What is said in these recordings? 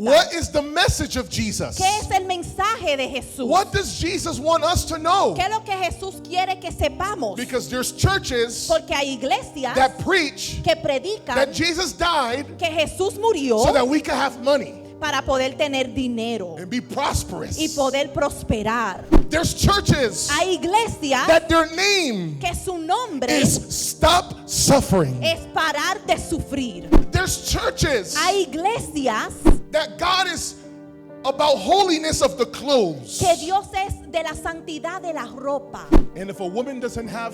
What is the message of Jesus? ¿Qué es el mensaje de Jesús? What does Jesus want us to know? ¿Qué es lo que Jesús quiere que sepamos? Because there's churches Porque hay iglesias that preach que predican that Jesus died que Jesús murió so that we can have money para poder tener dinero and be prosperous. y poder prosperar. There's churches Hay iglesias that their name que su nombre is Stop Suffering. es parar de sufrir. There's churches Hay iglesias that God is about holiness of the clothes. que Dios es de la santidad de la ropa. And if a woman doesn't have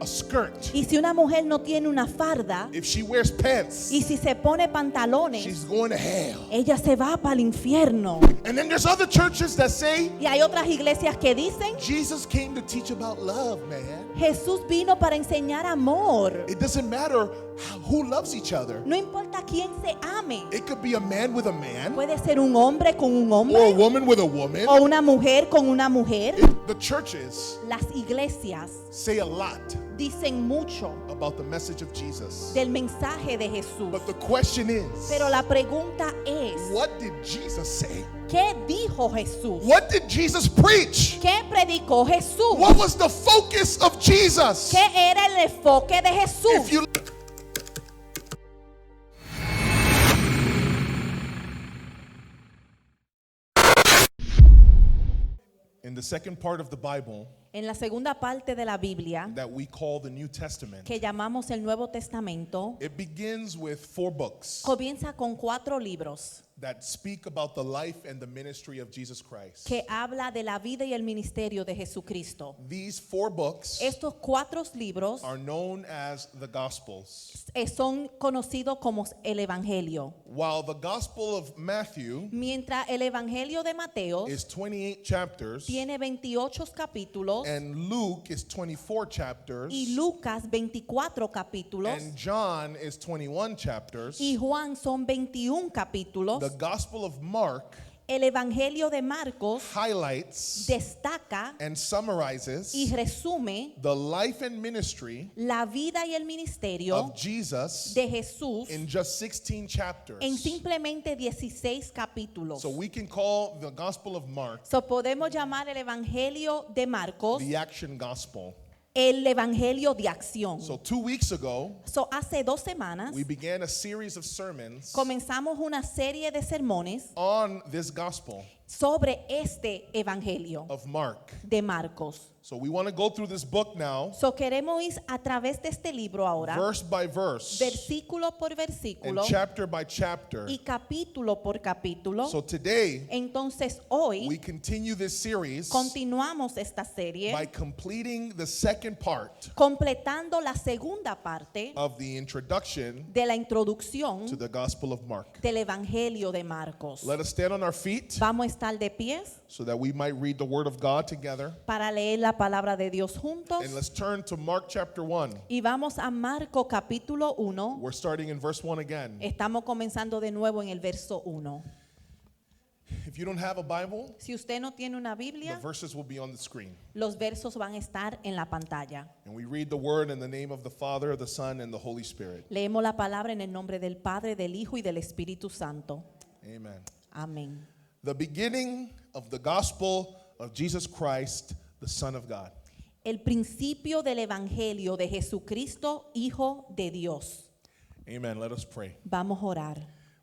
a skirt, Y si una mujer no tiene una farda if she wears pants, y si se pone pantalones, she's going to hell. ella se va para el infierno. And then there's other churches that say Y hay otras iglesias que dicen, Jesus came to teach about love, man. Jesús vino para enseñar amor. It doesn't matter who loves each other. No importa quién se ame. It could be a man with a man Puede ser un hombre con un or a hombre woman with a woman. o una mujer con una mujer. The churches Las iglesias say a lot dicen mucho about the message of Jesus. del mensaje de Jesús. But the question is, Pero la pregunta es, what did Jesus say? ¿qué dijo Jesús? What did Jesus preach? ¿Qué predicó Jesús? What was the focus of Jesus? ¿Qué era el enfoque de Jesús? If you in the second part of the Bible En la segunda parte de la Biblia, that we call the New Testament, que llamamos el Nuevo Testamento, it begins with 4 books comienza con 4 libros that speak about the life and the ministry of Jesus Christ. que habla de la vida y el ministerio de Jesucristo. These 4 books Estos 4 libros are known as the Gospels. son conocidos como el Evangelio. While the Gospel of Matthew Mientras el Evangelio de Mateo is 28 chapters tiene 28 capítulos and Luke is 24 chapters y Lucas 24 capítulos and John is 21 chapters, y Juan son 21 capítulos, the Gospel of Mark el Evangelio de Marcos highlights destaca and summarizes y resume the life and ministry la vida y el ministerio of Jesus de Jesús in just 16 chapters. en simplemente 16 capítulos. So we can call the Gospel of Mark So podemos llamar el Evangelio de Marcos the action gospel. el Evangelio de acción. So 2 weeks ago, So hace 2 semanas we began a series of sermons comenzamos una serie de sermones on this gospel sobre este Evangelio of Mark. de Marcos. So we want to go through this book now, So queremos ir a través de este libro ahora, verse by verse versículo por and versículo chapter by chapter. y capítulo por capítulo. So today, Entonces we hoy continue this series continuamos esta serie by completing the second part completando la segunda parte of the introduction de la introducción to the Gospel of Mark. del Evangelio de Marcos. Let us stand on our feet Vamos a estar de pies so that we might read the Word of God together. para leer la palabra de Dios juntos And let's turn to Mark chapter 1. y vamos a Marco capítulo 1. We're starting in verse 1 again. Estamos comenzando de nuevo en el verso 1. If you don't have a Bible, Si usted no tiene una the Biblia, verses will be on the screen. los versos van a estar en la pantalla. And we read the Word in the name of the Father, the Son, and the Holy Spirit. Leemos la palabra en el nombre del Padre, del Hijo y del Espíritu Santo. Amen. Amén. The beginning of the gospel of Jesus Christ, the Son of God. El principio del Evangelio de Jesucristo, Hijo de Dios. Amen. Let us pray. Vamos a orar.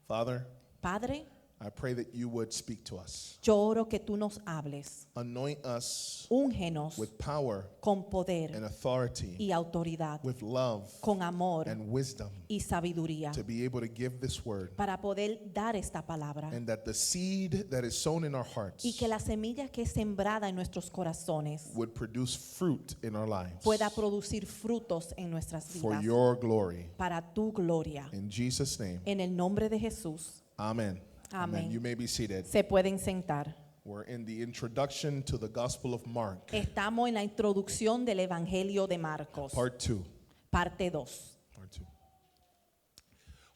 Father, Padre, I pray that you would speak to us. yo oro que tú nos hables. Anoint us Úngenos with power con poder and authority, y autoridad, with love con amor and wisdom y sabiduría to be able to give this word. para poder dar esta palabra. And that the seed that is sown in our hearts Y que la semilla que es sembrada en nuestros corazones would produce fruit in our lives pueda producir frutos en nuestras for vidas your glory. para tu gloria. In Jesus' name, En el nombre de Jesús. amen. Amén. You may be seated. Se pueden sentar. We're in the introduction to the Gospel of Mark, Estamos en la introducción del Evangelio de Marcos, part 2. parte 2. Part 2.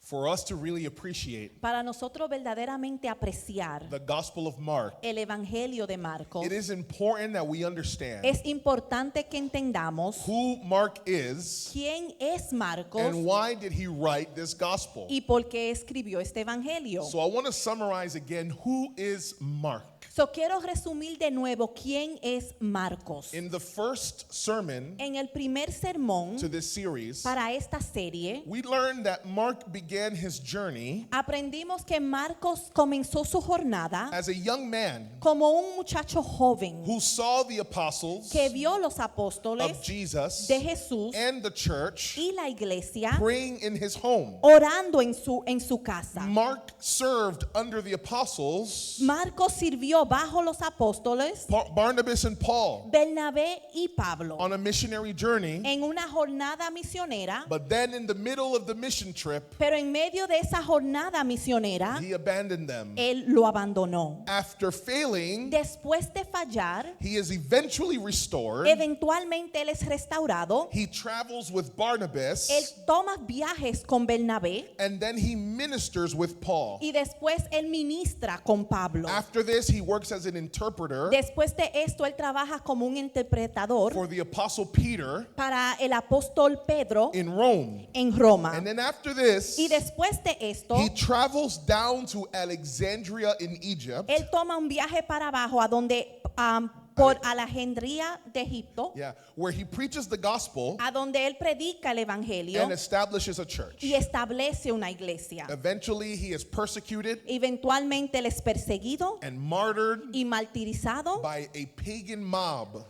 for us to really appreciate para nosotros verdaderamente apreciar the Gospel of Mark, el Evangelio de Marcos, it is important that we understand es importante que entendamos who Mark is quién es Marcos and why did he write this gospel. y por qué escribió este Evangelio. So I want to summarize again who is Mark. So, quiero resumir de nuevo quién es Marcos. In the first sermon En el primer sermón to this series, para esta serie, we learned that Mark began his journey aprendimos que Marcos comenzó su jornada as a young man como un muchacho joven who saw the apostles que vio los of apóstoles Jesus de Jesús and the church y la iglesia praying in his home. orando en su casa. Mark served under the apostles, Marcos sirvió bajo los apóstoles Barnabas and Paul, Bernabé y Pablo on a missionary journey. en una jornada misionera, But then in the middle of the mission trip, pero en medio de esa jornada misionera, he abandoned them. él lo abandonó. After failing, Después de fallar, he is eventually restored. eventualmente él es restaurado. He travels with Barnabas, Él toma viajes con Bernabé and then he ministers with Paul. y después él ministra con Pablo. After this, he works as an interpreter Después de esto, él trabaja como un interpretador for the apostle Peter para el apóstol Pedro in Rome. en Roma. And then after this, Y después de esto, he travels down to Alexandria in Egypt. él toma un viaje para abajo a donde por Alejandría de Egipto, Yeah, where he preaches the gospel a donde él predica el evangelio and establishes a church. y establece una iglesia. Eventually, he is persecuted Eventualmente él es perseguido and martyred y martirizado by a pagan mob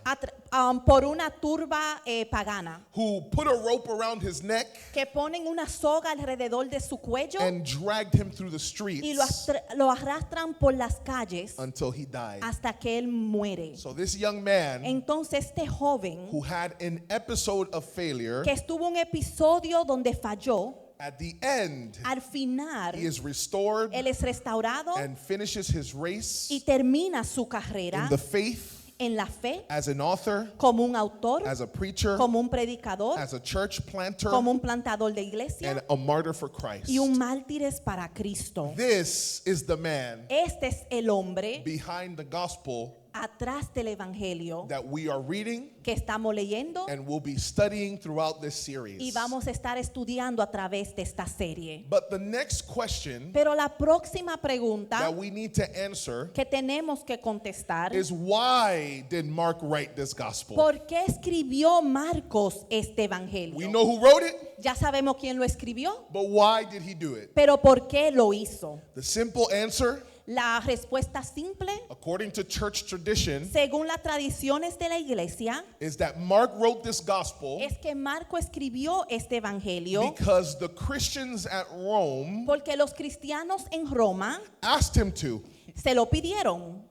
por una turba pagana who put a rope around his neck que ponen una soga alrededor de su cuello and dragged him through the y streets lo arrastran por las calles until he died. hasta que él muere. So this young man Entonces este joven who had an episode of failure, que estuvo un episodio donde falló, at the end, al final he is restored él es restaurado and finishes his race y termina su carrera in the faith en la fe as an author, como un autor, as a preacher, como un predicador, as a church planter, como un plantador de and iglesia a martyr for Christ. y un mártires para Cristo. This is the man Este es el hombre behind the gospel atrás del evangelio that we are reading que estamos leyendo and will be studying throughout this y series. vamos a estar estudiando a través de esta serie. But the next question Pero la próxima pregunta that we need to answer que tenemos que contestar, is, why did Mark write this gospel? ¿por qué escribió Marcos este evangelio? We know who wrote it, Ya sabemos quién lo escribió, but why did he do it? pero ¿por qué lo hizo? The simple answer, La respuesta simple, according to church tradition, según las tradiciones de la iglesia, is that Mark wrote this gospel es que Marco escribió este evangelio because the Christians at Rome porque los cristianos en Roma asked him to. se lo pidieron.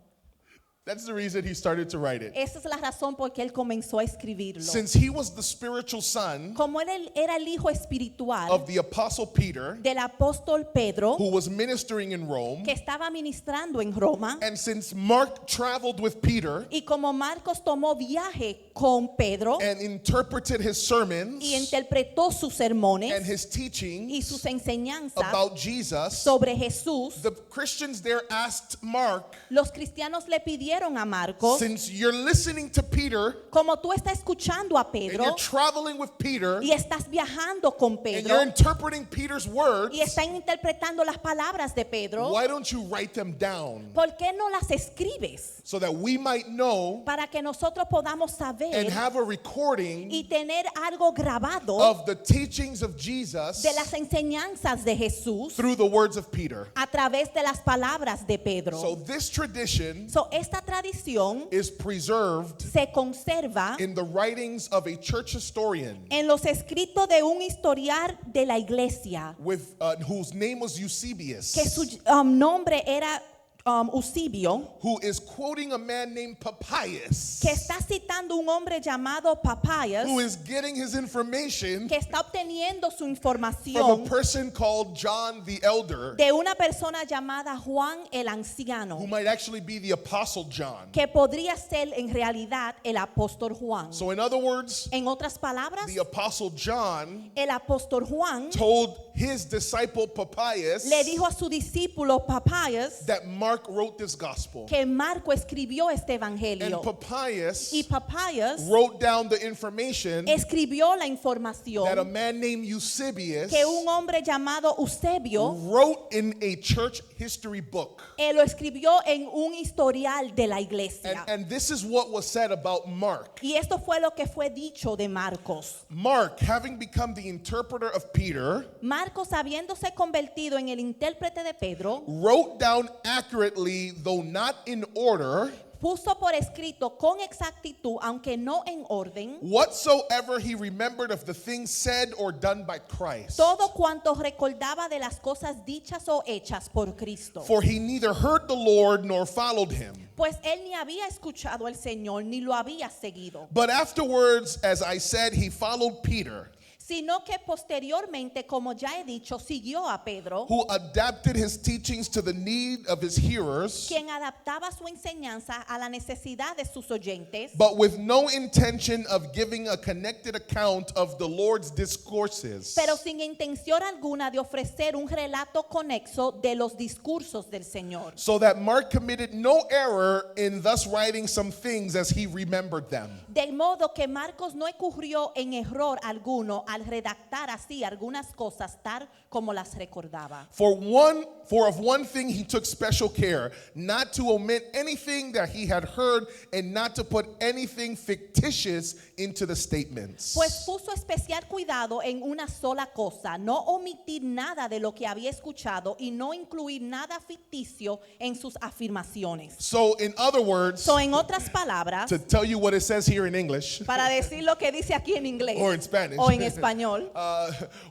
That's the reason he started to write it. Esa es la razón por qué él comenzó a escribirlo. Since he was the spiritual son Como él era el hijo espiritual of the apostle Peter, del apóstol Pedro, who was ministering in Rome, que estaba ministrando en Roma, and since Mark traveled with Peter y como Marcos tomó viaje con Pedro and interpreted his sermons y interpretó sus sermones and his y teachings sus enseñanzas about Jesus, sobre Jesús, the Christians there asked Mark, los cristianos le pidieron a Marcos, since you're listening to Peter como tú estás escuchando a and Pedro you're traveling with Peter y estás viajando con and Pedro you're interpreting Peter's words, y están interpretando las palabras de Pedro, why don't you write them down ¿por qué no las escribes? so that we might know Para que nosotros podamos and saber have a recording y tener algo grabado of the teachings of Jesus de las enseñanzas de Jesús through the words of Peter. a través de las palabras de Pedro. So this tradition Esta tradición is preserved se conserva in the writings of a church historian en los escritos de un historial de la iglesia, with whose name was Eusebius, que su nombre era Eusebio, who is quoting a man named Papias, que está citando un hombre llamado Papias, who is getting his information que está obteniendo su from información a person called John the Elder, de una persona llamada Juan el Anciano, who might actually be the Apostle John. que podría ser en realidad el apóstol Juan. So in other words, En otras palabras, the Apostle John el apóstol Juan told his disciple Papias le dijo a su discípulo Papias that Mark wrote this gospel. que Marco escribió este And evangelio. Papias Y Papias wrote down the information escribió la that a información man named Eusebius que un hombre llamado Eusebio wrote in a church history book. lo escribió en un historial de la iglesia. And this is what was said about Mark. Y esto fue lo que fue dicho de Marcos. Mark, having become the interpreter of Peter, Marcos, habiéndose convertido en el intérprete de Pedro, wrote down accurately, though not in order, puso por escrito con exactitud, aunque no en orden, whatsoever he remembered of the things said or done by Christ. todo cuanto recordaba de las cosas dichas o hechas por Cristo. For he neither heard the Lord nor followed him. Pues él ni había escuchado al Señor ni lo había seguido, But afterwards, as I said, he followed Peter, sino que posteriormente, como ya he dicho, siguió a Pedro, who adapted his teachings to the need of his hearers, quien adaptaba su enseñanza a la necesidad de sus oyentes, but with no intention of giving a connected account of the Lord's discourses. pero sin intención alguna de ofrecer un relato conexo de los discursos del Señor. So that Mark committed no error in thus writing some things as he remembered them. De modo que Marcos no incurrió en error alguno al redactar así algunas cosas tal como las recordaba. For of one thing he took special care, not to omit anything that he had heard and not to put anything fictitious into the statements. Pues puso especial cuidado en una sola cosa, no omitir nada de lo que había escuchado y no incluir nada ficticio en sus afirmaciones. So in other words, So, en otras palabras, to tell you what it says here in English para decir lo que dice aquí en inglés or in Spanish, o en español,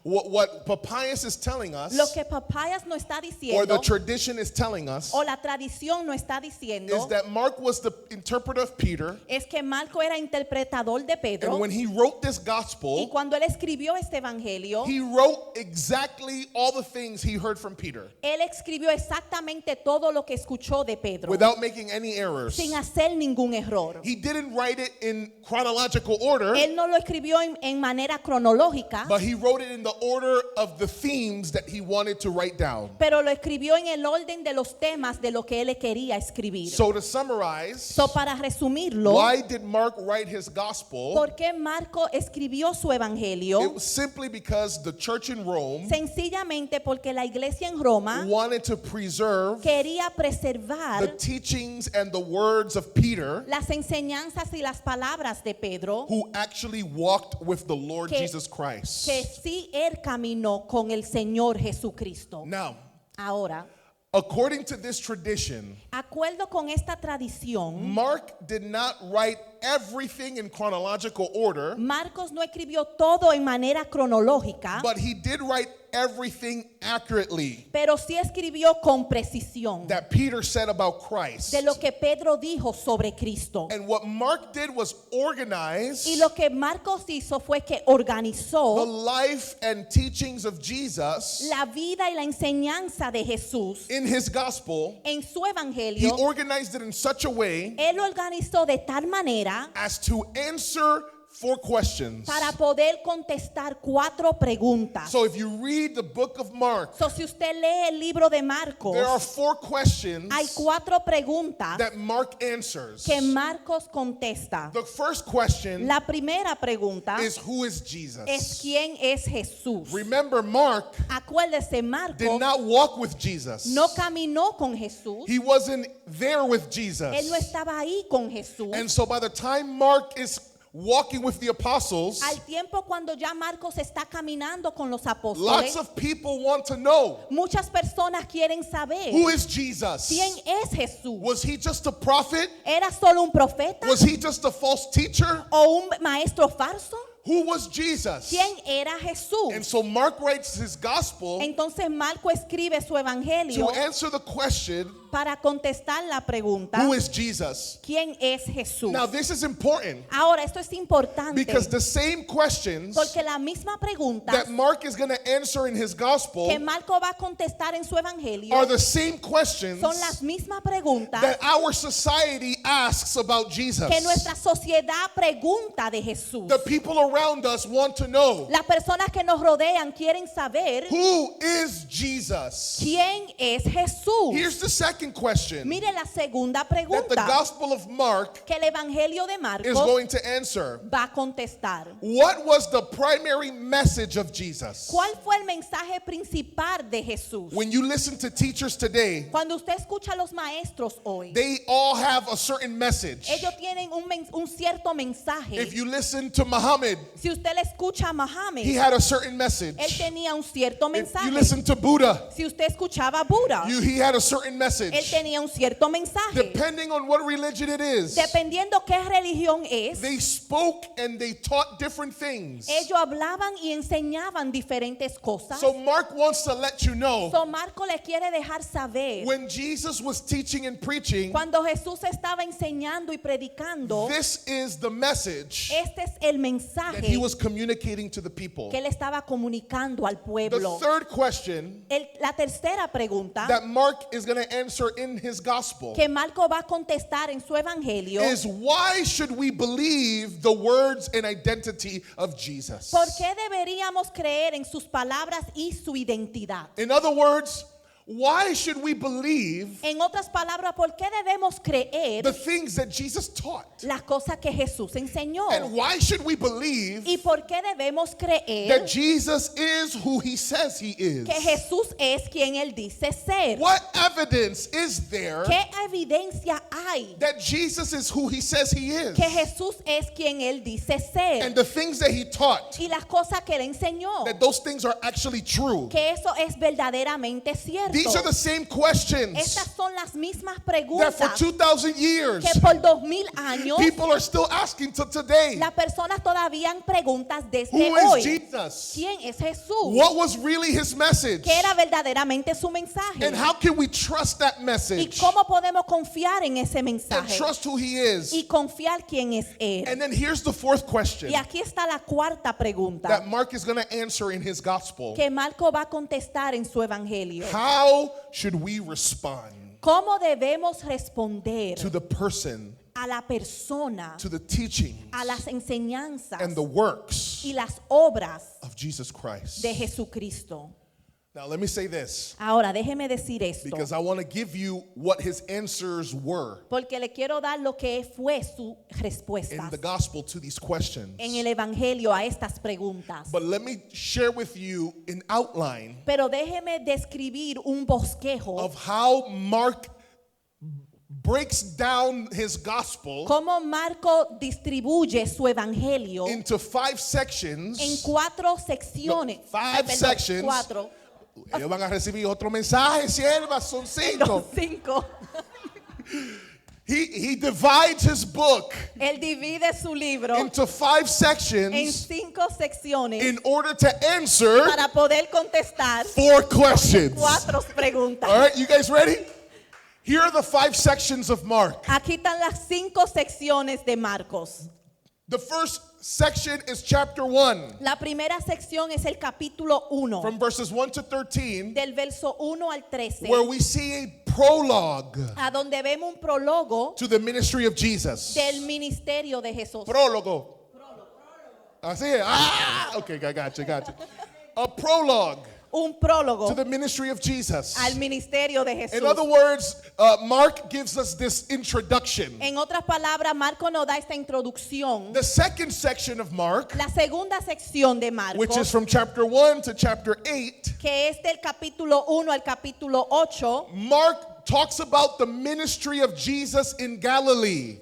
what Papias is telling us, lo que Papias no está or the diciendo tradition is telling us, o la tradición no está is diciendo that Mark was the interpreter of Peter, es que Marco era interpretador de Pedro, and when he wrote this y gospel, cuando él escribió este evangelio, he wrote exactly all the things he heard from Peter él escribió exactamente todo lo que escuchó de Pedro, without making any errors. sin hacer ningún error. He didn't write it in chronological order, Él no lo escribió en manera cronológica, but he wrote it in the order of the themes that he wanted to write down. pero lo escribió en el orden de los temas de lo que él quería escribir. So to summarize, So, para resumirlo, why did Mark write his gospel? ¿por qué Marco escribió su It evangelio? was simply because the church in Rome Sencillamente porque la iglesia en Roma wanted to preserve quería the preservar teachings and the words of Peter, las enseñanzas y las palabras de Pedro, who actually walked with the Lord que- Jesus Christ. que sí él caminó con el Señor Jesucristo. Now, Ahora, according to this tradition, acuerdo con esta tradición, Mark did not write everything in chronological order, Marcos no escribió todo en manera cronológica, but he did write everything accurately pero sí escribió con precisión that Peter said about Christ. de lo que Pedro dijo sobre Cristo. And what Mark did was organize Y lo que Marcos hizo fue que the organizó life and teachings of Jesus la vida y la enseñanza de Jesús in his gospel. en su He evangelio. organized it in such a way Él lo organizó de tal manera as to answer 4 questions. para poder contestar 4 preguntas. So if you read the book of Mark, So, si usted lee el libro de Marcos, there are 4 questions hay 4 preguntas that Mark answers. que Marcos contesta. The first question La primera pregunta is, who is es Jesus? quién es Jesús. Remember, Mark Acuérdese, did Marcos not walk with Jesus. no caminó con Jesús. He wasn't there with Él no Jesus. estaba ahí con Jesús. And so by the time Mark is walking with the apostles, Al tiempo cuando ya Marcos está caminando con los lots apóstoles, of people want to know, muchas personas quieren saber who is Jesus? quién es Jesús. Was he just a prophet? ¿Era solo un profeta Was he just a false teacher? o un maestro falso? Who was Jesus? ¿Quién era And Jesús? so Mark writes his gospel Entonces Marco escribe su evangelio to answer the question, para contestar la pregunta, who is Jesus? ¿quién es Jesús? Now this is important Ahora, esto es importante because the same questions porque la misma pregunta that Mark is going to answer in his gospel que Marco va a contestar en su evangelio are the same questions son las mismas preguntas that our society asks about Jesus. que nuestra sociedad pregunta de Jesús. The people around us want to know, Las personas que nos rodean quieren saber who is Jesus? quién es Jesús. Here's the second question Mire la segunda that the pregunta Gospel of Mark que el Evangelio de is Marcos going to answer. va a contestar. What was the primary message of Jesus? ¿Cuál fue el mensaje principal de Jesús? When you listen to teachers today, Cuando usted escucha a los maestros hoy, they all have a certain message. ellos tienen un cierto mensaje. If you listen to Muhammad, Si usted le escucha a Mohammed, he had a certain message. él tenía un cierto If mensaje. you listen to Buddha, Si usted escuchaba a Buda, he had a certain él message. tenía un cierto mensaje. Depending on what religion it is, Dependiendo qué religión es, they spoke and they taught different things. ellos hablaban y enseñaban diferentes cosas. So Mark wants to let you know, So Marco le quiere dejar saber, when Jesus was teaching and preaching, cuando Jesús estaba enseñando y predicando, this is the message este es el that mensaje he was communicating to the people. que él estaba comunicando al The pueblo. third question La tercera pregunta that Mark is going to answer in his gospel que Marco va a contestar en su evangelio, is, why should we believe the words and identity of Jesus? ¿por qué deberíamos creer en sus palabras y su identidad? In other words, why should we believe En otras palabras, ¿por qué debemos creer the things that Jesus taught? las cosas que Jesús enseñó? And why should we believe ¿Y por qué debemos that creer Jesus is who he says he is? que Jesús es quien él dice ser? What evidence is there ¿Qué evidencia hay that Jesus is who he says he is? que Jesús es quien él dice ser? And the things that he taught, Y las cosas que él enseñó, that those things are actually true. que eso es verdaderamente cierto. These are the same questions Estas son las mismas that preguntas for 2,000 years que por 2000 años people are still asking to today. las personas todavía han preguntas desde Who is hoy. Jesus? ¿Quién es Jesús? What was really his message? ¿Qué era verdaderamente su mensaje? And how can we trust that ¿Y message cómo podemos confiar en ese and mensaje? trust who he is? Y confiar quién es él. And then here's the fourth question Y aquí está la cuarta pregunta that Mark is going to answer in his gospel. que Marco va a contestar en su evangelio. How should we respond ¿Cómo debemos responder to the person, a la persona, to the teachings, a las enseñanzas and the works y las obras of Jesus Christ? de Jesucristo? Now, let me say this, Ahora, déjeme decir esto, because I want to give you what his answers were porque le quiero dar lo que fue su in respuesta the gospel to these questions. en el evangelio a estas preguntas. But let me share with you an outline Pero déjeme describir un bosquejo of how Mark breaks down his gospel cómo Marco distribuye su evangelio into 5 en sections. 4 secciones. No, 5 Ay, perdón, sections. 4. Ellos van a recibir otro mensaje, siervas, son 5. 5. He divides his book Él divide su libro into 5 en sections 5 secciones in order to answer para poder contestar 4 questions. 4 preguntas. All right, you guys ready? Here are the 5 sections of Mark. Aquí están las 5 secciones de Marcos. The first section is chapter 1, La primera sección es el capítulo 1, from verses 1 to 13, del verso 1 al 13, where we see a prologue a donde vemos un prólogo to the ministry of Jesus. del ministerio de Jesús. Prólogo. Así es. Ah, okay, I got you. A prologue Un prólogo to the ministry of Jesus. al ministerio de Jesús. In other words, Mark gives us this introduction. En otras palabras, Marco nos da esta introducción. The second section of Mark, La segunda sección de which is Marcos, from chapter 1 to chapter 8, que es del capítulo 1 al capítulo 8, Mark talks about the ministry of Jesus in Galilee.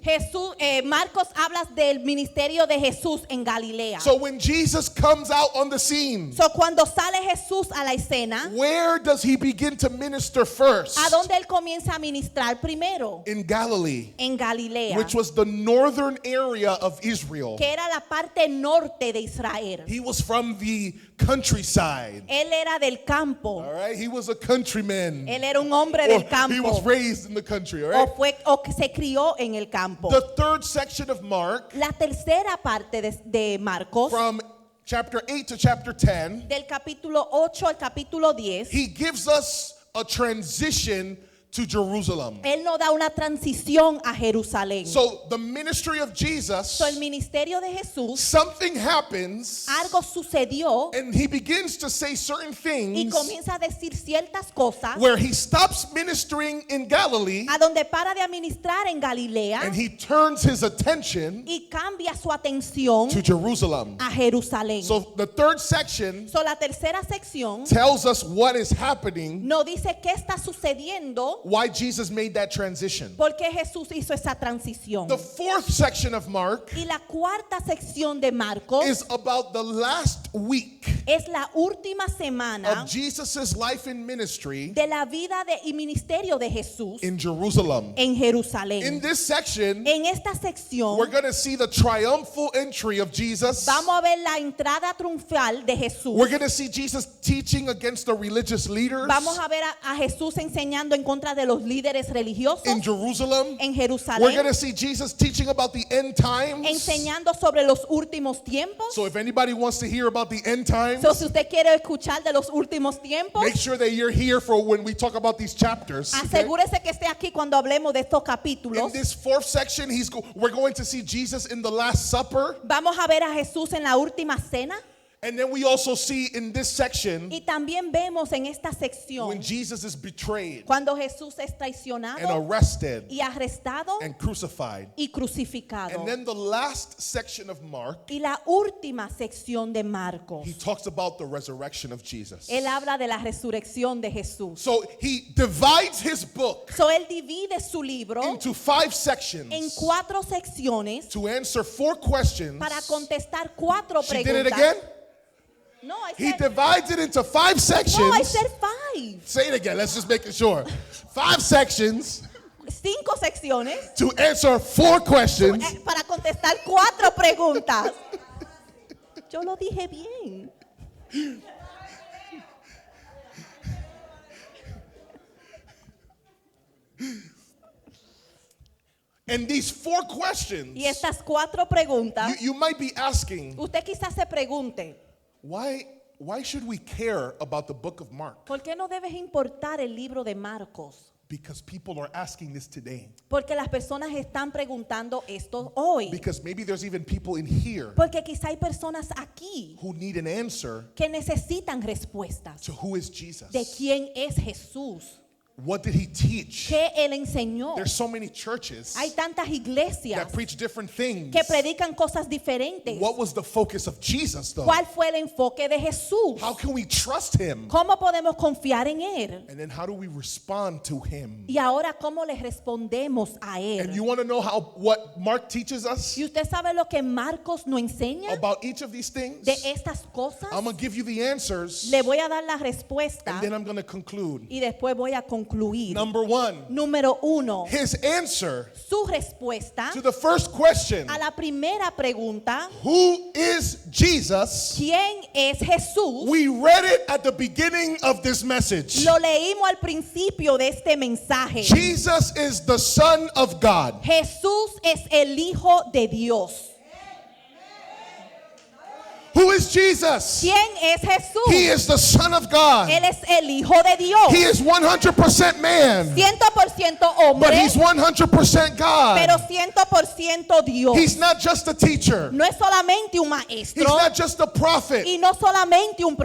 Marcos habla del ministerio de Jesús en Galilea. So when Jesus comes out on the scene, So, cuando sale Jesús a la escena, where does he begin to minister first? ¿a dónde él comienza a ministrar primero? In Galilee, En Galilea, which was the northern area of Israel. que era la parte norte de Israel. He was from the countryside. Él era del campo. All right, he was a countryman. Él era un hombre Or del he campo. was raised in the country, all right? O que se crió en el campo. The third section of Mark, La tercera parte de Marcos, from chapter 8 to chapter 10, del capítulo 8 al capítulo 10, he gives us a transition to Jerusalem. Él no da una transición a Jerusalén. So the ministry of Jesus, So, el ministerio de Jesús, something happens algo sucedió and he begins to say certain y things comienza a decir ciertas cosas where he stops ministering in Galilee a donde para de administrar en Galilea and he turns his attention y cambia su atención to Jerusalem. a Jerusalén. So the third section So, la tercera sección tells us what is happening, nos dice qué está sucediendo, why Jesus made that transition. por qué Jesús hizo esa transición. The fourth section of Mark Y la cuarta sección de Marcos is about the last week es la última semana of Jesus' life and ministry de la vida y ministerio de Jesús in Jerusalem. en Jerusalén. In this section, En esta sección we're going to see the triumphal entry of Jesus. vamos a ver la entrada triunfal de Jesús. We're going to see Jesus teaching against the religious leaders Vamos a ver a Jesús enseñando en contra de los líderes religiosos in Jerusalem. en We're going Jerusalén, to see Jesus teaching about the end times. enseñando sobre los últimos tiempos. So if anybody wants to hear about the end times, So, si usted quiere escuchar de los últimos tiempos, make sure that you're here for when we talk about these chapters. Okay? asegúrese que esté aquí cuando hablemos de estos In capítulos. this fourth section, we're going to see Jesus in the Last Supper. Vamos a ver a Jesús en la última cena And then we also see in this section y también vemos en esta when sección Jesus is betrayed cuando Jesús es and traicionado arrested y arrestado and crucified. y crucificado. And then the last section of Mark, Y la última sección de Marcos, he talks about the resurrection of Jesus. él habla de la resurrección de Jesús. So he divides his book So, él divide su libro into 5 en sections 4 secciones to answer 4 questions. para contestar 4 She did it preguntas. again? No, I He said, divides it into 5 sections. no, I said 5. Say it again. Let's just make it sure. 5 sections 5 secciones to answer 4 questions. para contestar 4 preguntas. Yo lo dije bien. And these 4 questions, Y estas 4 preguntas, you might be asking, usted quizás se pregunte, why should we care about the book of Mark? ¿por qué no debes importar el libro de Marcos? Because people are asking this today. Porque las personas están preguntando esto hoy. Because maybe there's even people in here Porque quizá hay personas aquí who need an answer que necesitan respuestas to who is Jesus. de quién es Jesús, What did he teach? qué él enseñó. There's so many churches Hay tantas iglesias that preach different things. que predican cosas diferentes. What was the focus of Jesus though? ¿Cuál fue el enfoque de Jesús? How can we trust him? ¿Cómo podemos confiar en él? And then how do we respond to him? Y ahora, ¿cómo le respondemos a And you él? want to know what Mark teaches us ¿Y usted sabe lo que Marcos nos enseña about each of these things? de estas cosas? I'm going to give you the answers Le voy a dar la respuesta and then I'm going to conclude. y después voy a concluir. Number 1, Número 1, his answer su respuesta to the first question, a la primera pregunta, who is Jesus? ¿quién es Jesús? We read it at the beginning of this message. Lo leímos al principio de este mensaje. Jesus is the Son of God. Jesús es el Hijo de Dios. Who is Jesus? ¿Quién es Jesús? He is the Son of God. Él es el Hijo de Dios. He is 100% man, 100% but hombre, he's 100% pero God. 100% Dios. He's not just a teacher. No es solamente un He's maestro not just a prophet. y no solamente un He's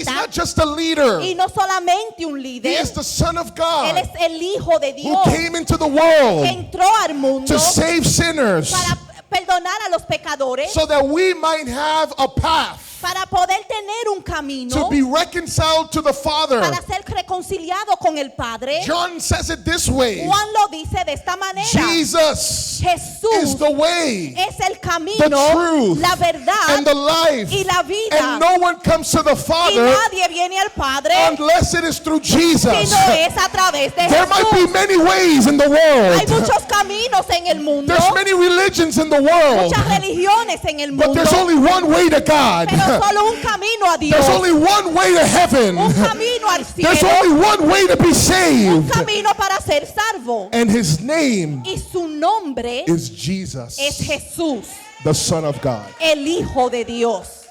profeta not just a leader. y no solamente un He líder. is the Son of Él God es el Hijo de who Dios came into the que world entró al mundo to save sinners para perdonar a los pecadores, so that we might have a path para poder tener un camino to be reconciled to the Father. para ser reconciliado con el Padre. John says it this way. Juan lo dice de esta manera. Jesus is Jesús the way, es el camino, the truth, la verdad and the life. y la vida. And no one comes to the Y Father nadie viene al Padre unless it is through si Jesus. no es a través de There might be Jesús. many ways in the Hay world. muchos caminos en el mundo, There's many religions in the world. muchas religiones en el But mundo, there's only one way to God. pero solo un camino a Dios, There's only one way to heaven. un camino al There's cielo, only one way to be un saved. camino para ser salvo. And his name Y su nombre is Jesus, es Jesús, the Son of God. el Hijo de Dios.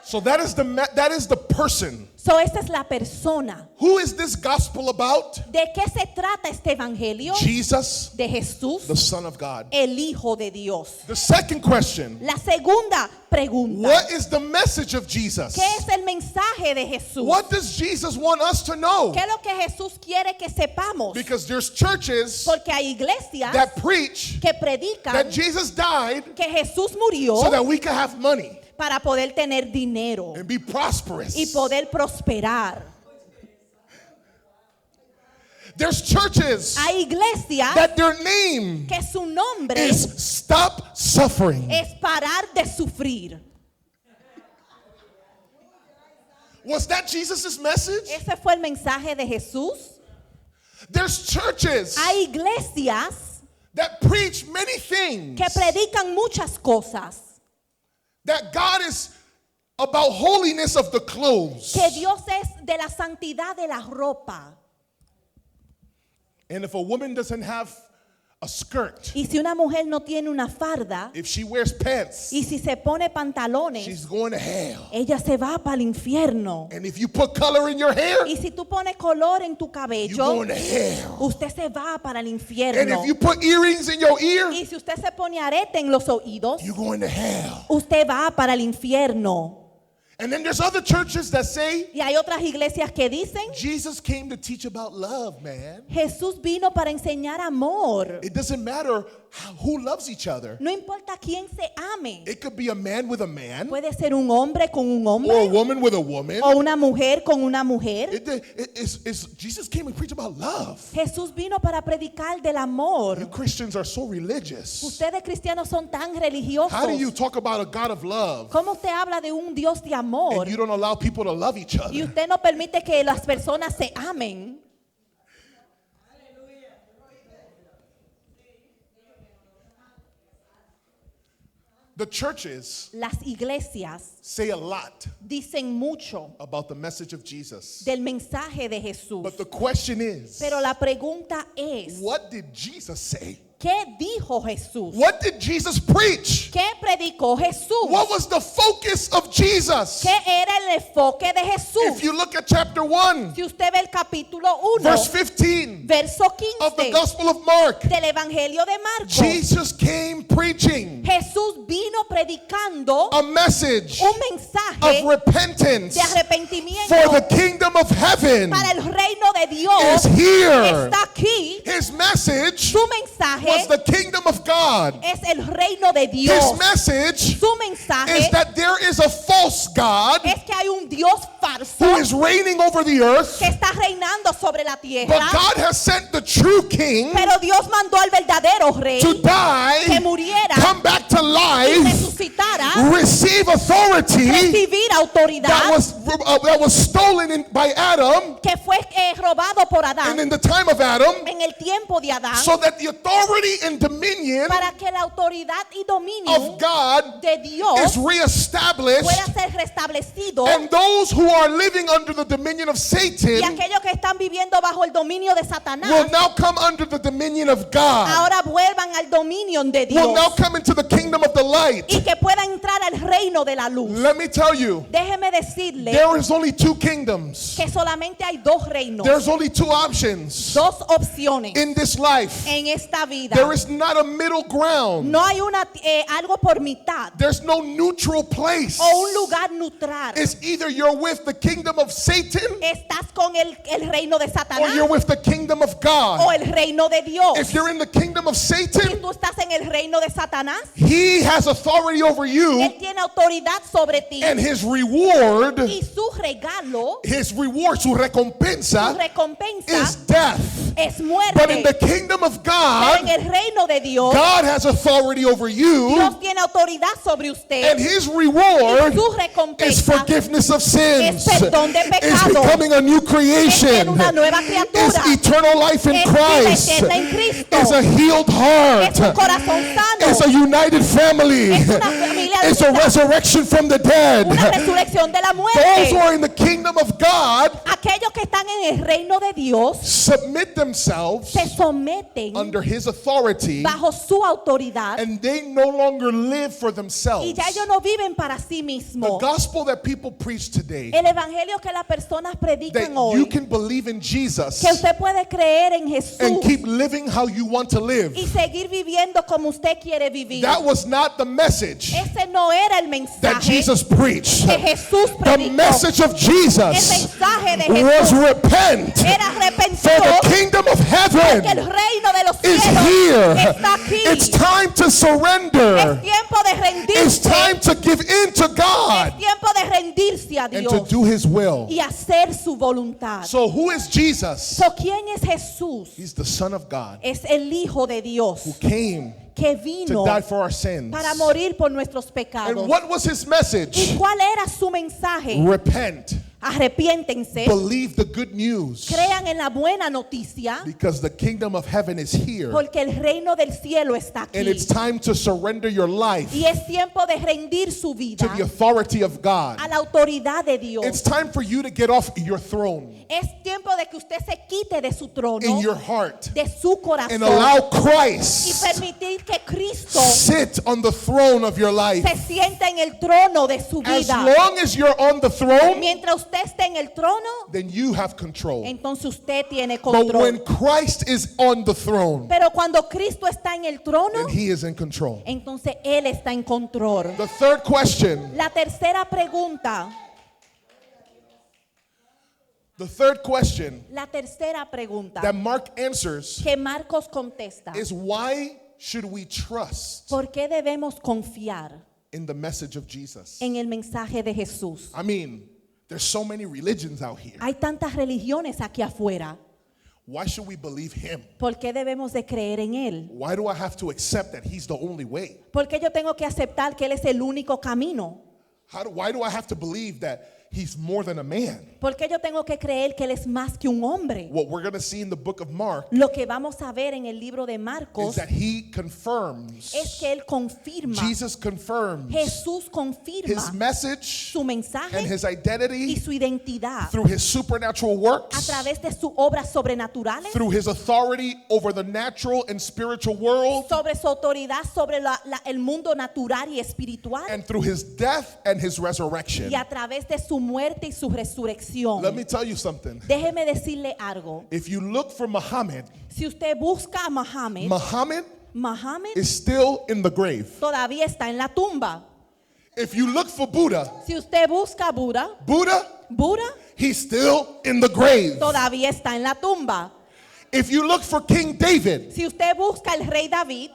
So that is the person So, esta es la persona. Who is this gospel about? ¿De qué se trata este evangelio? Jesus, De Jesús, the Son of God. el Hijo de Dios. The second question, La segunda pregunta. what is the message of Jesus? ¿Qué es el mensaje de Jesús? What does Jesus want us to know? ¿Qué es lo que Jesús quiere que sepamos? Because there's churches Porque hay iglesias that preach que predican that Jesus died que Jesús murió so that we can have money para poder tener dinero and be prosperous. y poder prosperar. There's churches Hay iglesias that their name que su nombre is Stop Suffering. es parar de sufrir. Was that Jesus' message? Ese fue el mensaje de Jesús. There's churches Hay iglesias that preach many things. que predican muchas cosas. That God is about holiness of the clothes. Que Dios es de la santidad de la ropa. And if a woman doesn't have a skirt, Y si una mujer no tiene una farda if she wears pants, y si se pone pantalones, she's going to hell. ella se va para el infierno. And if you put color in your hair, Y si tú pones color en tu you're cabello, going to hell. usted se va para el And infierno. if you put earrings in your ear, Y si usted se pone arete en los oídos, you're going to hell. usted va para el infierno. And then there's other churches that say, Y hay otras iglesias que dicen, Jesus came to teach about love, man. Jesús vino para enseñar amor. It doesn't matter who loves each other. No importa quién se ame. It could be a man with a man, Puede ser un hombre con un or a hombre woman with a woman. o una mujer con una mujer. Jesus came and preached about love. Jesús vino para predicar del You amor. Christians are so religious. Ustedes cristianos son tan How religiosos. do you talk about a God of love ¿Cómo usted habla de un Dios de amor and you don't allow people to love each y other? usted no permite que las personas se amen? The churches Las iglesias say a lot dicen mucho about the message of Jesus. del mensaje de Jesús. But the question is, Pero la pregunta es, what did Jesus say? ¿qué dijo Jesús? What did Jesus preach? ¿Qué predicó Jesús? What was the focus of Jesus? ¿Qué era el enfoque de Jesús? If you look at chapter 1, Si usted ve el capítulo 1, verse 15 verso of the 15 Gospel of Mark, del Evangelio de Marcos, Jesus came preaching Jesús vino predicando a message un of mensaje repentance de arrepentimiento for the kingdom of heaven para el reino de Dios. is here. Está aquí. His message Su mensaje was the kingdom of God. es el reino de His Dios. message Su mensaje is that there is a false God es que hay un Dios falso who is reigning over the earth, que está reinando sobre la but tierra. God has sent the true king Pero Dios mandó al verdadero rey to die, que muriera come back to y life, resucitara, receive authority recibir autoridad that was stolen by Adam que fue robado por and Adán in the time of Adam, en el tiempo de Adán, so that the authority and dominion para que la autoridad y dominio of God de Dios is reestablished, pueda ser restablecido, and those who are living under the dominion of y Satan aquellos que están viviendo bajo el dominio de will Satanás now come under the dominion of God, ahora vuelvan al dominio de will now Dios come into the kingdom of the light. y que puedan entrar al reino de la luz. Let me tell you, Déjeme decirle there is only two kingdoms. que solamente hay dos reinos, There's only two options dos opciones in this life. en esta vida. There is not a middle ground. No hay algo por mitad There's no neutral place. o un lugar neutral. It's either you're with the kingdom of Satan Estás con el reino de or Satanás you're with the kingdom of o God. el reino de Dios. If you're in the kingdom of Si Satan, tú estás en el reino de Satanás, he has authority over you, él tiene autoridad sobre ti and his reward, y su regalo, su recompensa su recompensa is death. es But in muerte. the kingdom of Pero en God, el reino de Dios, God has authority over you, Dios tiene autoridad sobre usted and his y reward su is recompensa forgiveness of sins, es perdón de is pecado, becoming a new es creation, ser una nueva is criatura, eternal life in es vida Christ, eterna en Cristo, It's a healed heart. Es un corazón sano. It's a united family. Es una familia It's a unida. resurrection from the dead. Una resurrección de la Those who muerte. are in the kingdom of God Aquellos que están en el reino de Dios submit themselves se someten under his authority, bajo su autoridad and they no longer live for themselves. y ya ellos no viven para sí The mismos. gospel that people preach today, El evangelio que las personas predican that you hoy, can believe in Jesus que usted puede creer en Jesús and keep living how you want to live. y seguir viviendo como usted quiere vivir. That was not the message Ese no era el that mensaje Jesus preached. que Jesús The predicó. message of El Jesus mensaje de was Jesús repent, era for the arrepentido kingdom of porque el heaven reino de los is cielos here. está aquí. It's time to Es surrender. tiempo de It's rendirse. time to give in to God Es tiempo de rendirse a and to Dios do his will. y hacer su voluntad. So who is Jesus? So, ¿quién es Jesús? He's the Son of God Es el Hijo de Dios who came que to vino die for our sins. para morir por nuestros pecados. And what was his ¿Y message? cuál era su mensaje? Repent. Arrepiéntense, Believe the good news, crean en la buena noticia, because the kingdom of heaven is here. porque el reino del cielo está And aquí. it's time to surrender your life Y es tiempo de rendir su vida to the authority of God. a la autoridad de Dios. It's time for you to get off your throne Es tiempo de que usted se quite de su trono, in your heart de su and corazón, allow y Christ permitir que Cristo sit on the throne of your life. se sienta en el trono de su As vida. long as you're on the throne, Mientras usted esté en el trono, then you have control. entonces usted tiene But when control. Christ is on the throne, Pero cuando Cristo está en el trono, then he is in control. entonces Él está en control. The third question, La tercera pregunta, la tercera pregunta that Mark answers que Marcos contesta, is, why should we trust ¿por qué debemos confiar in the message of Jesus? en el mensaje de Jesús? I mean, there's so many religions out here. Hay tantas religiones aquí afuera. Why should we believe him? ¿Por qué debemos de creer en Él? Why do I have to accept that he's the only way? ¿Por qué yo tengo que aceptar que Él es el único camino? Why do I have to believe that he's more than a man? ¿Por qué yo tengo que creer que Él es más que un hombre? What we're going to see in the book of Mark Lo que vamos a ver en el libro de is Marcos that he confirms, es que Él confirma, Jesus confirms Jesús his confirma message su and mensaje his y identity su identidad through his supernatural a works, través de sus obras sobrenaturales, through his authority over the natural and spiritual world, sobre su autoridad sobre el mundo natural y espiritual, and through his death and his resurrection. y a través de su muerte y su resurrección. Let me tell you something. Déjeme decirle algo. If you look for Muhammad, Si usted busca a Mohammed, Muhammad is still in the grave. todavía está en la tumba. If you look for Buddha, Si usted busca a Buda, he's still in the grave. todavía está en la tumba. If you look for King David, Si usted busca el rey David,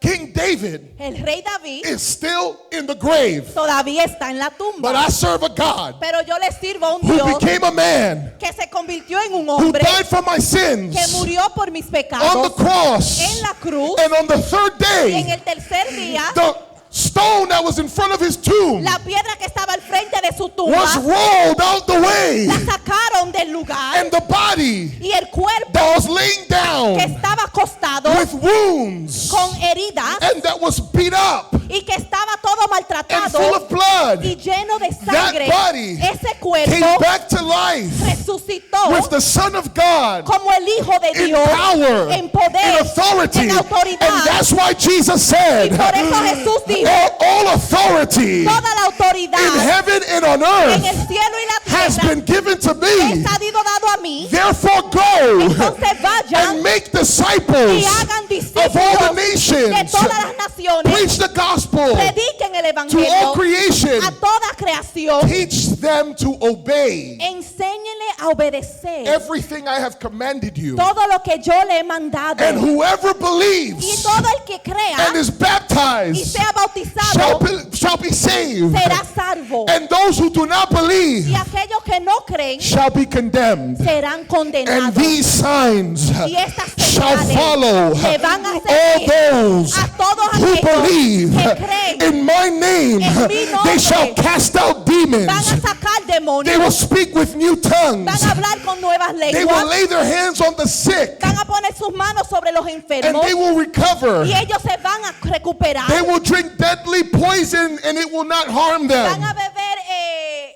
King David el rey David is still in the grave. todavía está en la tumba. But I serve a God Pero yo le sirvo a un who Dios became a man, que se convirtió en un who hombre died for my sins que murió por mis on the pecados cross. en la cruz, And on the third y en day, el tercer día the stone that was in front of his tomb la piedra que estaba al frente de su tumba was rolled out the way. la sacaron del lugar, And the body y el cuerpo that was laying down que estaba acostado with wounds con heridas and that was beat up y que estaba todo and maltratado full of blood, y lleno de that sangre, body ese came cuerpo back to life resucitó with the Son of God como el Hijo de in Dios power, en in poder, authority. en autoridad. And that's why Jesus Y said, por eso Jesús dijo, all authority toda la in autoridad heaven and on en el earth cielo y la has tierra been given to me. es dado a mí. Therefore go Entonces vayan and make y disciples hagan of all the discípulos de nations. todas las naciones, Preach the gospel prediquen el to all evangelio creation. a toda creación, Teach them to obey enséñenle a obedecer everything I have commanded you. todo lo que yo le he mandado, And whoever y believes todo el que crea and is y baptized sea bautizado shall be saved. será salvo, And those who do not believe y aquellos que no creen shall be condemned. serán And condenados. these signs Y estas shall señales follow le van a all seguir those a todos who aquellos believe que creen in my name. en mi nombre. They shall cast out demons. Van a sacar demonios. They will speak with new tongues. Van a hablar con nuevas They will lenguas. lay their hands on the sick Van a poner sus manos sobre los and enfermos. they will recover. Y ellos se van a recuperar. They will drink deadly poison and it will not harm Van them. a beber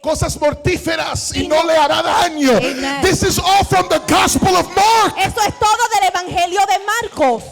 Cosas mortíferas y Y no no- le hará daño. Amen. This is all from the Gospel of Mark. Eso es todo del Evangelio de Marcos.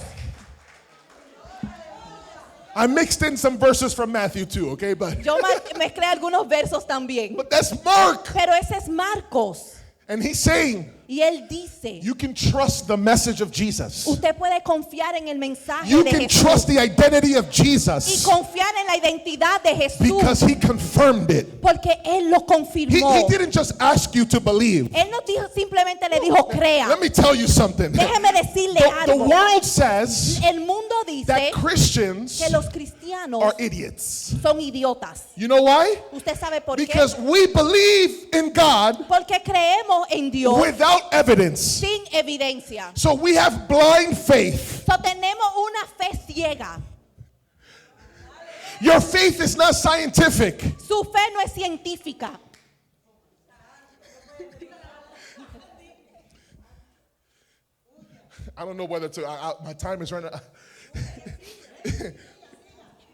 I mixed in some verses from Matthew too, okay? But Yo mezclé algunos versos también. that's Mark. Pero ese es Marcos. And he's saying, Y él dice, you can trust the message of Jesus. usted puede confiar en el mensaje You de can Jesús. trust the identity of Y Jesus confiar en la identidad de Jesús. because he confirmed it. Porque él lo He confirmó. didn't just ask you to believe. Él no dijo, simplemente le dijo, crea. Let me tell you something. Déjeme decirle The algo. world says El mundo dice that Christians que los cristianos are idiots. son idiotas. You know why? ¿Usted sabe por qué? Because we believe in God Porque creemos en Dios without evidence. sin evidencia. So we have blind faith. So, tenemos una fe ciega. Your faith is not scientific. Su fe no es científica. I don't know whether to, my time is running out.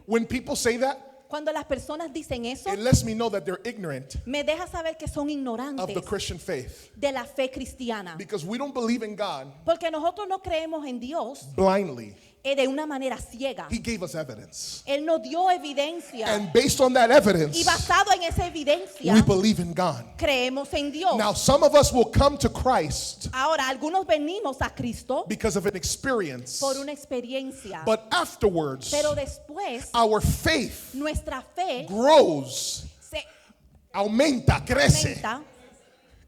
When people say that, Cuando las personas dicen eso, it lets me know that they're ignorant me deja saber que son of ignorantes the Christian faith. de la fe cristiana. Because we don't believe in God Porque nosotros no creemos en Dios blindly. de una manera ciega. He gave us evidence. Él nos dio evidencia. And based on that evidence, Y basado en esa evidencia, we believe in God. creemos en Dios. Now, some of us will come to Christ Ahora, algunos venimos a Cristo because of an experience. por una experiencia. But afterwards, Pero después, our faith nuestra fe grows, se aumenta, crece,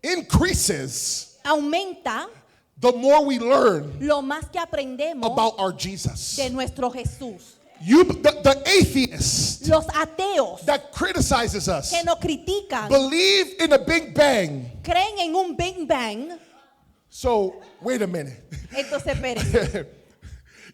increases aumenta the more we learn lo más que aprendemos about our Jesus. de nuestro Jesús. The atheist Los ateos that criticizes us que nos critican believe in a Big Bang. creen en un Big Bang. So, wait a minute. Entonces, espérese.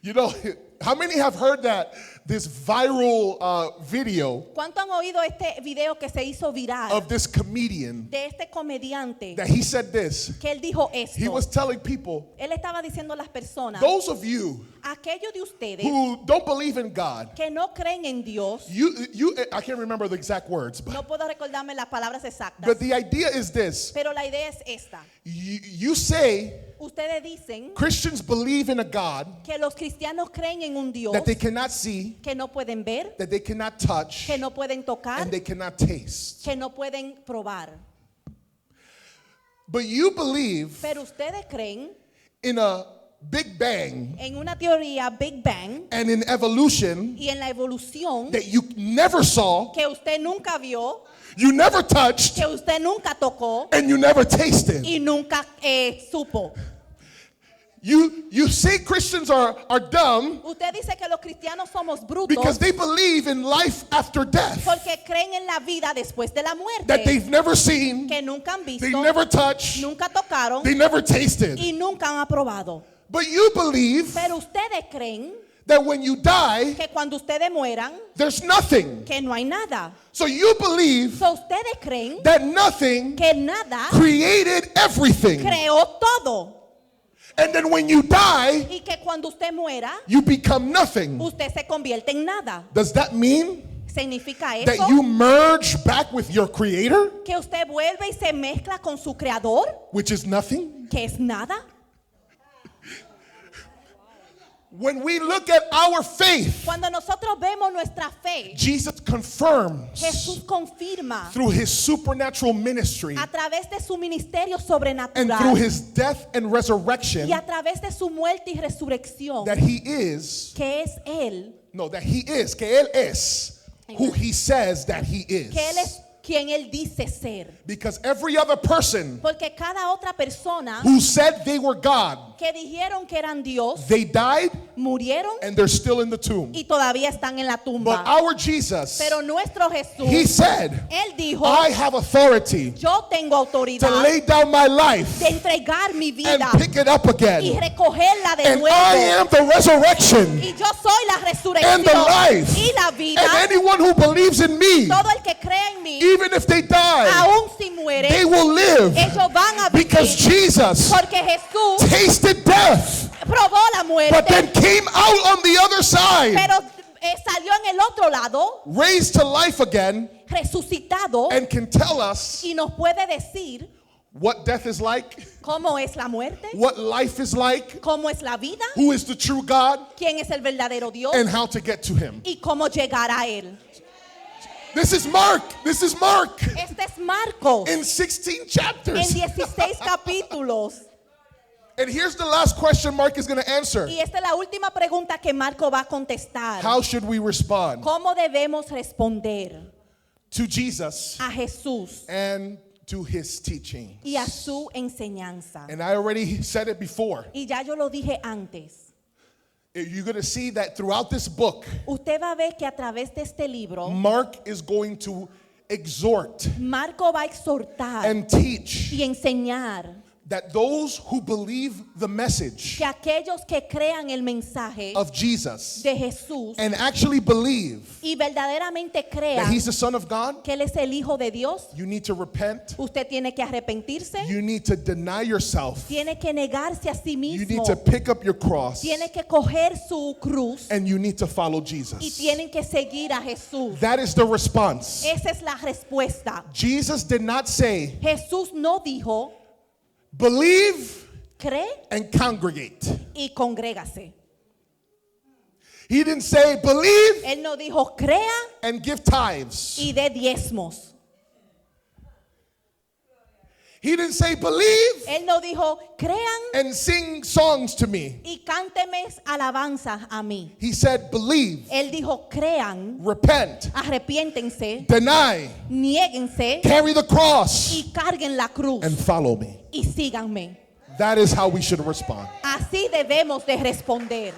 You know, how many have heard that this viral video ¿Cuánto han oído este video que se hizo viral of this comedian de este comediante that he said this? que él dijo He esto? was telling people, Él estaba diciendo a las personas, those of you aquellos de ustedes who don't believe in God, que no creen en Dios, I can't remember the exact words, no puedo recordarme las palabras exactas, but the idea is this. pero la idea es esta. You say Ustedes dicen Christians believe in a God que los cristianos creen en un Dios that they cannot see, que no pueden ver, that they cannot touch, que no pueden tocar, and they cannot taste. que no pueden probar. But you believe Pero ustedes creen in a Big Bang en una teoría Big Bang and in evolution y en la evolución that you never saw, que usted nunca vio, you never touched, que usted nunca tocó and you never tasted. y nunca supo. You say Christians are dumb Usted dice que los cristianos somos brutos because they believe in life after death porque creen en la vida después de la that muerte, they've never seen, que nunca han visto, they never touched, nunca tocaron they never tasted. y nunca han aprobado. But you believe Pero ustedes creen that when you die, que cuando ustedes mueran, there's nothing. que no hay nada. So you believe So, ustedes creen that nothing que nada created everything. creó todo And then when you die, y que cuando usted muera, you become nothing. usted se convierte en nada. Does that mean ¿Significa eso? that you merge back with your creator, Que usted vuelve y se mezcla con su creador, which is nothing? que es nada. When we look at our faith, Cuando nosotros vemos nuestra fe, Jesus confirms Jesús confirma through his supernatural ministry a través de su ministerio and through sobrenatural his death and resurrection y a través de su muerte y resurrección that he is, que es Él, que él es who he says that he is. que Él es quien Él dice ser. Because every other person Porque cada otra persona who said they were God, que dijeron que eran Dios, they died murieron and they're still in the tomb. y todavía están en la But tumba. our Jesus, Pero nuestro Jesús, he said, Él dijo, I have authority yo tengo to autoridad lay down my life de entregar mi and vida pick it up y again. recogerla de And I nuevo. am the resurrection Y yo soy la and resurrección the life. y la vida. And anyone who believes in me, Todo el que cree en mí, even if they die, aún si mueren, they will live ellos van a because vivir. Jesus Porque Jesús tasted death, probó la but then muerte, came out on the other side, pero salió en el otro lado, raised to life again, resucitado, and can tell us y nos puede decir what death is like, cómo es la muerte, what life is like, cómo es la vida, who is the true God, quién es el verdadero Dios and how to get to him. y cómo llegar a él. This is Mark. This is Mark Este es Marcos in 16 en chapters. 16 capítulos. And here's the last question Mark is going to answer. Y esta es la última pregunta que Marco va a contestar. How should we respond ¿Cómo debemos responder to Jesus a Jesús and to his teaching? y a su enseñanza? And I already said it before. Y ya yo lo dije antes. You're going to see that throughout this book, Usted va a ver que a través de este libro, Mark is going to exhort Marco va a exhortar and teach y enseñar that those who believe the message que aquellos que crean el mensaje of Jesus de Jesús and actually believe y verdaderamente that crean he's the Son of God, que Él es el Hijo de Dios, you need to repent. usted tiene que arrepentirse, You need to deny yourself. tiene que negarse a sí You mismo, need to pick up your cross. tiene que coger su cruz And you need to follow y Jesus. tienen que seguir a Jesús. That is the response. Esa es la respuesta. Jesus did not say, Jesús no dijo, believe cree and congregate. y congrégase. He didn't say, believe Él no dijo, crea and give tithes. y dé diezmos. He didn't say, believe Él no dijo, crean and sing songs to me. y cánteme alabanzas a mí. He said, believe, Él dijo, crean, repent, arrepiéntense, deny, niéguense carry the cross, y carguen la cruz and follow me. y síganme. That is how we should respond. Así debemos de responder.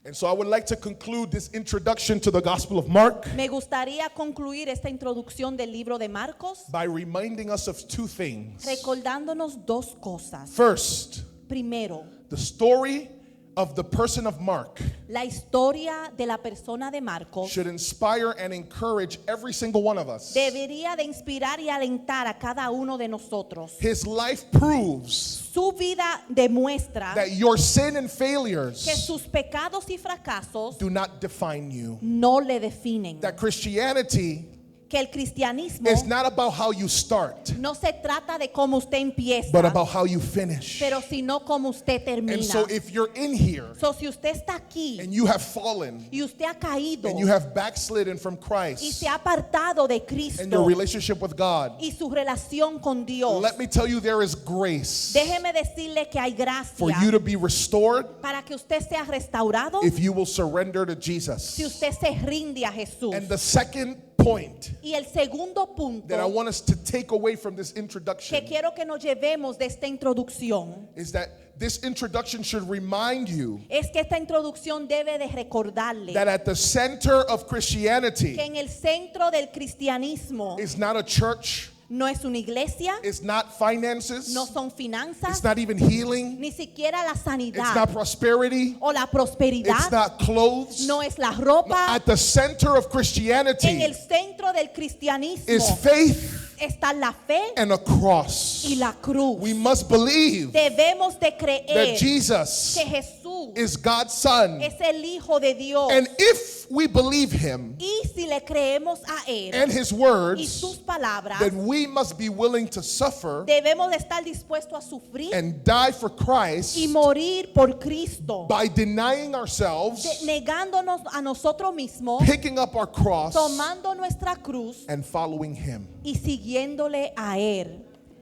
And so I would like to conclude this introduction to the Gospel of Mark Me gustaría concluir esta introducción del libro de Marcos by reminding us of two things. recordándonos dos cosas. First, Primero, the story of the person of Mark la historia de la persona de Marcos should inspire and encourage every single one of us. debería de inspirar y alentar a cada uno de nosotros. His life proves Su vida demuestra that your sin and que failures sus pecados y fracasos do not define you. no le definen. That Christianity Que el cristianismo is not about how you start, no se trata de cómo usted empieza, but about how you finish. pero sino cómo usted termina. And so if you're in here So, si usted está aquí and you have fallen y usted ha caído and you have backslidden from y Christ se ha apartado de and Cristo your relationship with God, y su relación con Dios, let me tell you there is grace déjeme decirle que hay gracia for you to be restored para que usted sea restaurado if you will surrender to Jesus. si usted se rinde a Jesús. And the second point Y el segundo punto that I want us to take away from this que introduction quiero que nos llevemos de esta introducción is that this introduction should remind you es que esta introducción debe de recordarle that at the center of Christianity que en el centro del cristianismo is not a church, no es una iglesia, it's not finances, no son finanzas, it's not even healing, ni siquiera la it's not sanidad prosperity, o la it's prosperidad, not clothes. no es la No, ropa. at the center of En Christianity el centro del cristianismo is faith está la fe and a cross. y la cruz. We must believe Debemos de that creer Jesus que Jesús is God's Son. es el Hijo de Dios. And if we believe Him Y si le creemos a Él and His y words, sus palabras, then we must be willing to suffer debemos de estar dispuestos a sufrir and die for y Christ morir por Cristo, by denying ourselves, negándonos a nosotros mismos, picking up our cross, tomando nuestra cruz and following Him. y siguiéndole a Él.